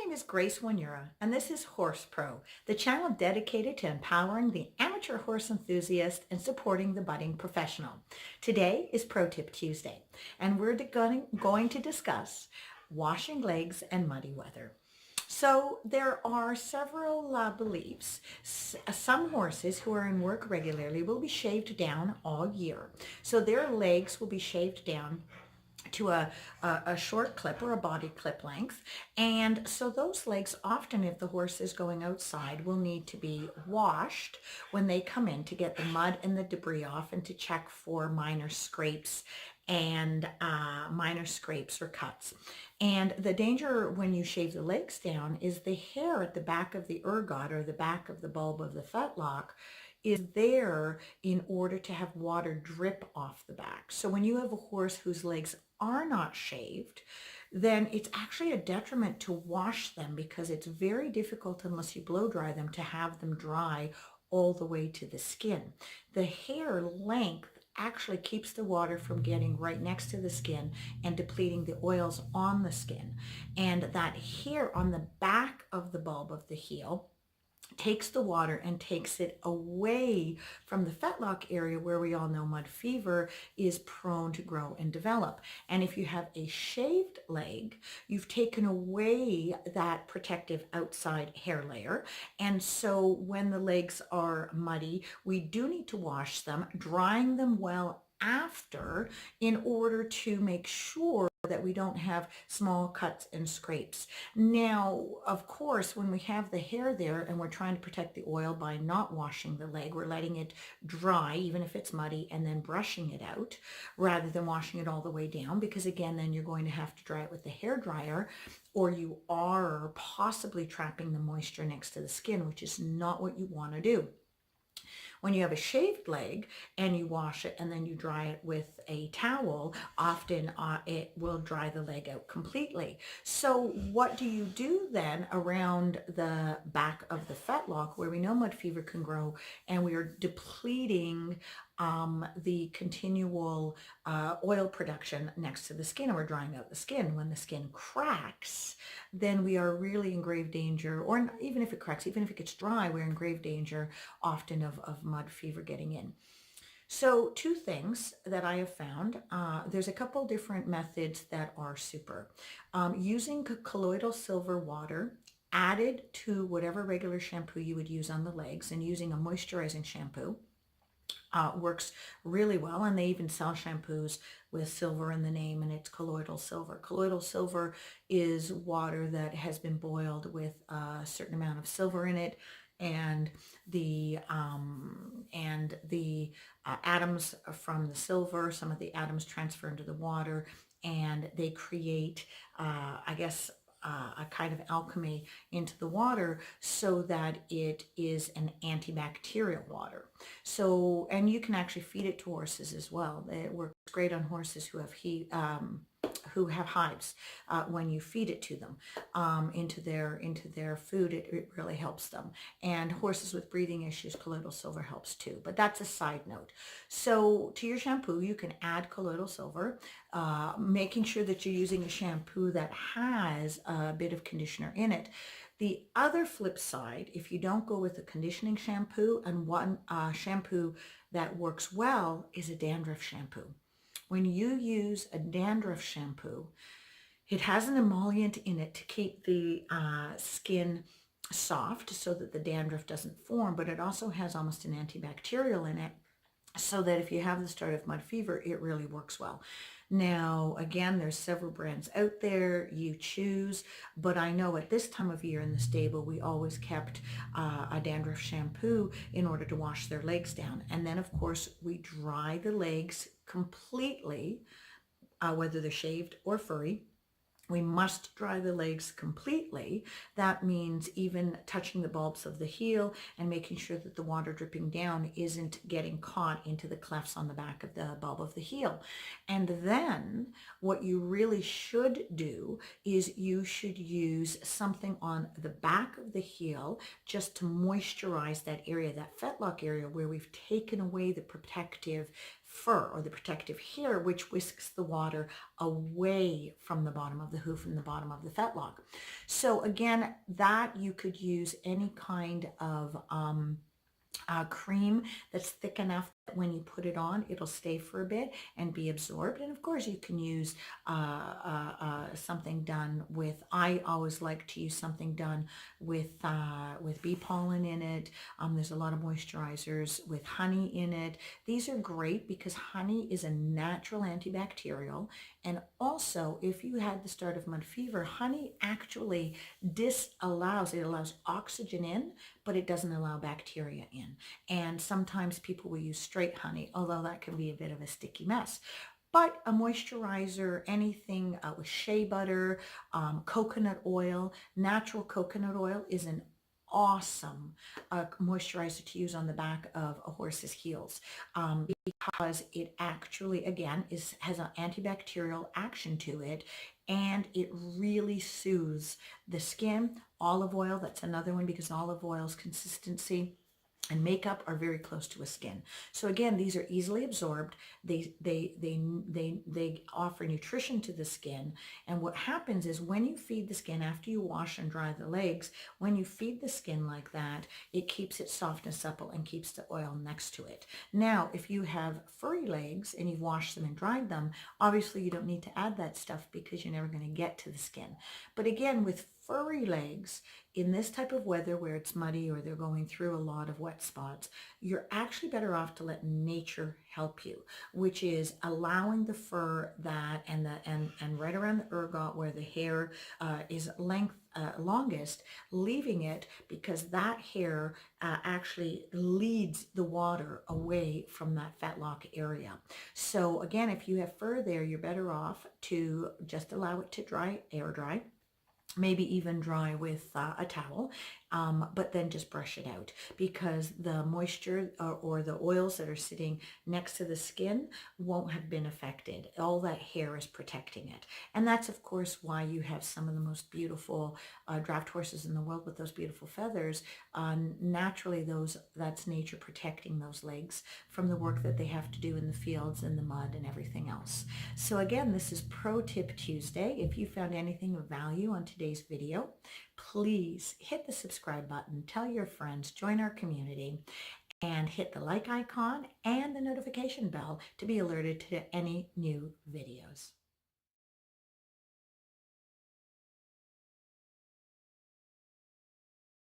name is Grace Wanura, and this is Horse Pro, the channel dedicated to empowering the amateur horse enthusiast and supporting the budding professional. Today is Pro Tip Tuesday, and we're going to discuss washing legs and muddy weather. So there are several beliefs. Some horses who are in work regularly will be shaved down all year. So their legs will be shaved down to a short clip or a body clip length. And so those legs often, if the horse is going outside, will need to be washed when they come in to get the mud and the debris off and to check for minor scrapes or cuts. And the danger when you shave the legs down is the hair at the back of the ergot or the back of the bulb of the fetlock is there in order to have water drip off the back. So when you have a horse whose legs are not shaved, then it's actually a detriment to wash them because it's very difficult unless you blow dry them to have them dry all the way to the skin. The hair length actually keeps the water from getting right next to the skin and depleting the oils on the skin. And that hair on the back of the bulb of the heel takes the water and takes it away from the fetlock area where we all know mud fever is prone to grow and develop. And if you have a shaved leg, you've taken away that protective outside hair layer. And so when the legs are muddy, we do need to wash them, drying them well after in order to make sure that we don't have small cuts and scrapes. Now, of course, when we have the hair there and we're trying to protect the oil by not washing the leg, we're letting it dry, even if it's muddy, and then brushing it out rather than washing it all the way down, because again, then you're going to have to dry it with the hair dryer, or you are possibly trapping the moisture next to the skin, which is not what you want to do. When you have a shaved leg and you wash it and then you dry it with a towel, often it will dry the leg out completely. So what do you do then around the back of the fetlock where we know mud fever can grow and we are depleting the continual oil production next to the skin, and we're drying out the skin? When the skin cracks, then we are really in grave danger, or even if it cracks, even if it gets dry, we're in grave danger often of mud fever getting in. So two things that I have found, there's a couple different methods that are super. Using colloidal silver water added to whatever regular shampoo you would use on the legs, and using a moisturizing shampoo works really well. And they even sell shampoos with silver in the name, and it's colloidal silver. Colloidal silver is water that has been boiled with a certain amount of silver in it, and the atoms from the silver, some of the atoms transfer into the water, and they create, a kind of alchemy into the water so that it is an antibacterial water. So, and you can actually feed it to horses as well. It works great on horses who have hives. When you feed it to them into their food, it really helps them. And horses with breathing issues, colloidal silver helps too. But that's a side note. So to your shampoo, you can add colloidal silver, making sure that you're using a shampoo that has a bit of conditioner in it. The other flip side, if you don't go with a conditioning shampoo, and one shampoo that works well is a dandruff shampoo. When you use a dandruff shampoo, it has an emollient in it to keep the skin soft so that the dandruff doesn't form, but it also has almost an antibacterial in it, so that if you have the start of mud fever, it really works well. Now, again, there's several brands out there, you choose, but I know at this time of year in the stable, we always kept a dandruff shampoo in order to wash their legs down. And then, of course, we dry the legs completely, whether they're shaved or furry. We must dry the legs completely. That means even touching the bulbs of the heel and making sure that the water dripping down isn't getting caught into the clefts on the back of the bulb of the heel. And then what you really should do is you should use something on the back of the heel just to moisturize that area, that fetlock area where we've taken away the protective fur or the protective hair, which whisks the water away from the bottom of the hoof and the bottom of the fetlock. So again, that you could use any kind of cream that's thick enough that when you put it on, it'll stay for a bit and be absorbed. And of course, you can use something done with, I always like to use something done with bee pollen in it. There's a lot of moisturizers with honey in it. These are great because honey is a natural antibacterial. And also, if you had the start of mud fever, honey actually it allows oxygen in, but it doesn't allow bacteria in. And sometimes people will use straight honey, although that can be a bit of a sticky mess. But a moisturizer, anything with shea butter, coconut oil, natural coconut oil is an awesome moisturizer to use on the back of a horse's heels, because it actually, again, has an antibacterial action to it, and it really soothes the skin. Olive oil, that's another one, because olive oil's consistency and makeup are very close to a skin. So again, these are easily absorbed. They offer nutrition to the skin. And what happens is when you feed the skin after you wash and dry the legs, when you feed the skin like that, it keeps it soft and supple and keeps the oil next to it. Now, if you have furry legs and you've washed them and dried them, obviously you don't need to add that stuff because you're never going to get to the skin. But again, with furry legs, in this type of weather where it's muddy or they're going through a lot of wet spots, you're actually better off to let nature help you, which is allowing the fur that and right around the ergot where the hair is longest, leaving it, because that hair actually leads the water away from that fetlock area. So again, if you have fur there, you're better off to just allow it to air dry, maybe even dry with a towel, but then just brush it out, because the moisture or the oils that are sitting next to the skin won't have been affected. All that hair is protecting it. And that's of course why you have some of the most beautiful draft horses in the world with those beautiful feathers. Naturally, that's nature protecting those legs from the work that they have to do in the fields and the mud and everything else. So again, this is Pro Tip Tuesday. If you found anything of value on today's video, please hit the subscribe button, tell your friends, join our community, and hit the like icon and the notification bell to be alerted to any new videos.